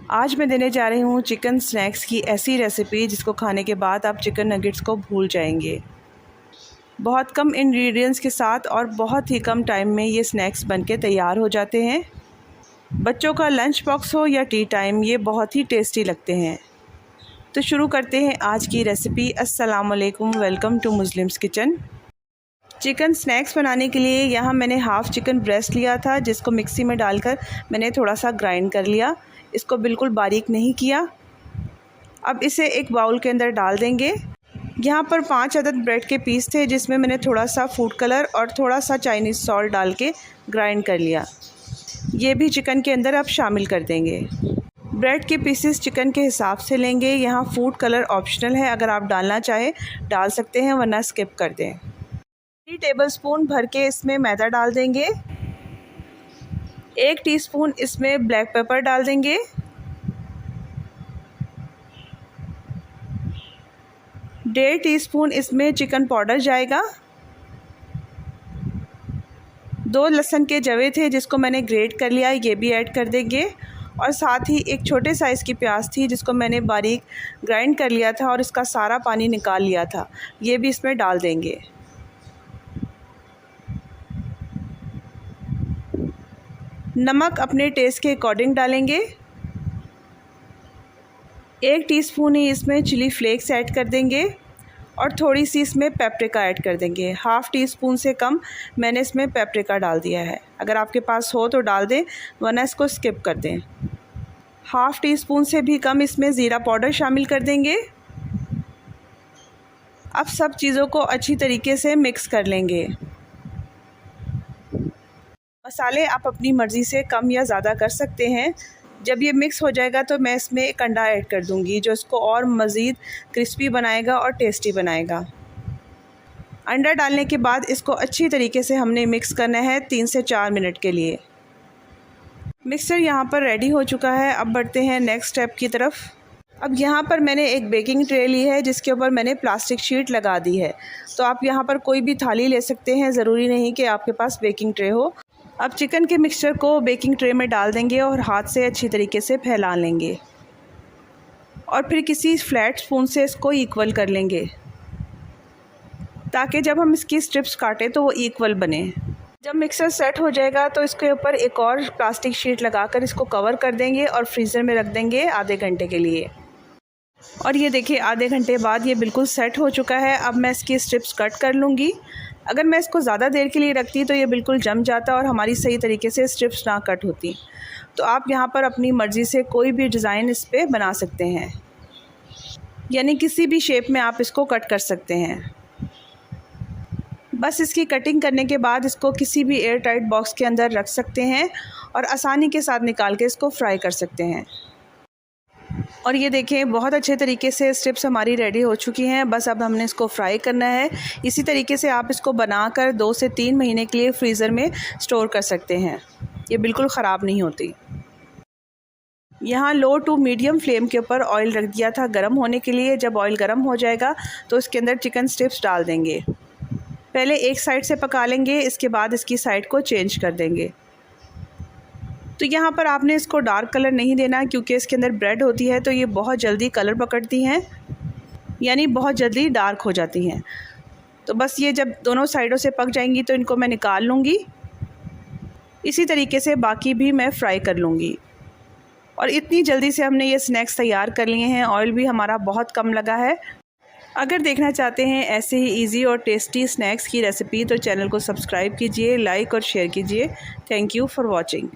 आज मैं देने जा रही हूँ चिकन स्नैक्स की ऐसी रेसिपी जिसको खाने के बाद आप चिकन नगेट्स को भूल जाएंगे। बहुत कम इंग्रेडिएंट्स के साथ और बहुत ही कम टाइम में ये स्नैक्स बनके तैयार हो जाते हैं। बच्चों का लंच बॉक्स हो या टी टाइम, ये बहुत ही टेस्टी लगते हैं। तो शुरू करते हैं आज की रेसिपी। अस्सलाम वालेकुम, welcome to Muslims kitchen. Chicken snacks बनाने के लिए यहाँ मैंने हाफ़ चिकन ब्रेस्ट लिया था, जिसको मिक्सी में डालकर मैंने थोड़ा सा ग्राइंड कर लिया। इसको बिल्कुल बारीक नहीं किया। अब इसे एक बाउल के अंदर डाल देंगे। यहाँ पर 5 अदद ब्रेड के पीस थे, जिसमें मैंने थोड़ा सा फूड कलर और थोड़ा सा चाइनीज़ सॉल्ट डाल के ग्राइंड कर लिया। ये भी चिकन के अंदर अब शामिल कर देंगे। ब्रेड के पीसेस चिकन के हिसाब से लेंगे। यहाँ फूड कलर ऑप्शनल है, अगर आप डालना चाहें डाल सकते हैं, वरना स्किप कर दें। 3 टेबलस्पून भर के इसमें मैदा डाल देंगे। 1 टीस्पून इसमें ब्लैक पेपर डाल देंगे। 1.5 टीस्पून इसमें चिकन पाउडर जाएगा। 2 लहसुन के जवे थे, जिसको मैंने ग्रेट कर लिया, ये भी ऐड कर देंगे। और साथ ही एक छोटे साइज़ की प्याज थी, जिसको मैंने बारीक ग्राइंड कर लिया था और इसका सारा पानी निकाल लिया था, ये भी इसमें डाल देंगे। नमक अपने टेस्ट के अकॉर्डिंग डालेंगे। 1 टीस्पून ही इसमें चिली फ्लेक्स ऐड कर देंगे और थोड़ी सी इसमें पेपरिका ऐड कर देंगे। हाफ़ टी स्पून से कम मैंने इसमें पेपरिका डाल दिया है। अगर आपके पास हो तो डाल दें, वरना इसको स्किप कर दें। हाफ़ टी स्पून से भी कम इसमें ज़ीरा पाउडर शामिल कर देंगे। अब सब चीज़ों को अच्छी तरीके से मिक्स कर लेंगे। मसाले आप अपनी मर्ज़ी से कम या ज़्यादा कर सकते हैं। जब ये मिक्स हो जाएगा तो मैं इसमें एक अंडा ऐड कर दूंगी, जो इसको और मज़ीद क्रिस्पी बनाएगा और टेस्टी बनाएगा। अंडा डालने के बाद इसको अच्छी तरीके से हमने मिक्स करना है 3 से 4 मिनट के लिए। मिक्सचर यहाँ पर रेडी हो चुका है। अब बढ़ते हैं नेक्स्ट स्टेप की तरफ। अब यहाँ पर मैंने एक बेकिंग ट्रे ली है, जिसके ऊपर मैंने प्लास्टिक शीट लगा दी है। तो आप यहाँ पर कोई भी थाली ले सकते हैं, ज़रूरी नहीं कि आपके पास बेकिंग ट्रे हो। अब चिकन के मिक्सचर को बेकिंग ट्रे में डाल देंगे और हाथ से अच्छी तरीके से फैला लेंगे और फिर किसी फ्लैट स्पून से इसको इक्वल कर लेंगे, ताकि जब हम इसकी स्ट्रिप्स काटें तो वो इक्वल बने। जब मिक्सर सेट हो जाएगा तो इसके ऊपर एक और प्लास्टिक शीट लगाकर इसको कवर कर देंगे और फ्रीज़र में रख देंगे आधे घंटे के लिए। और ये देखिए, आधे घंटे बाद ये बिल्कुल सेट हो चुका है। अब मैं इसकी स्ट्रिप्स कट कर लूँगी। अगर मैं इसको ज़्यादा देर के लिए रखती तो ये बिल्कुल जम जाता और हमारी सही तरीके से स्ट्रिप्स ना कट होती। तो आप यहाँ पर अपनी मर्ज़ी से कोई भी डिज़ाइन इस पर बना सकते हैं, यानी किसी भी शेप में आप इसको कट कर सकते हैं। बस इसकी कटिंग करने के बाद इसको किसी भी एयर टाइट बॉक्स के अंदर रख सकते हैं और आसानी के साथ निकाल के इसको फ्राई कर सकते हैं। और ये देखें, बहुत अच्छे तरीके से स्ट्रिप्स हमारी रेडी हो चुकी हैं। बस अब हमने इसको फ्राई करना है। इसी तरीके से आप इसको बनाकर 2 से 3 महीने के लिए फ्रीज़र में स्टोर कर सकते हैं। ये बिल्कुल ख़राब नहीं होती। यहाँ लो टू मीडियम फ्लेम के ऊपर ऑयल रख दिया था गर्म होने के लिए। जब ऑयल गर्म हो जाएगा तो इसके अंदर चिकन स्ट्रिप्स डाल देंगे। पहले एक साइड से पका लेंगे, इसके बाद इसकी साइड को चेंज कर देंगे। तो यहाँ पर आपने इसको डार्क कलर नहीं देना, क्योंकि इसके अंदर ब्रेड होती है तो ये बहुत जल्दी कलर पकड़ती हैं, यानी बहुत जल्दी डार्क हो जाती हैं। तो बस ये जब दोनों साइडों से पक जाएंगी तो इनको मैं निकाल लूँगी। इसी तरीके से बाकी भी मैं फ्राई कर लूँगी। और इतनी जल्दी से हमने ये स्नैक्स तैयार कर लिए हैं। ऑयल भी हमारा बहुत कम लगा है। अगर देखना चाहते हैं ऐसे ही इजी और टेस्टी स्नैक्स की रेसिपी तो चैनल को सब्सक्राइब कीजिए, लाइक और शेयर कीजिए। Thank you for watching.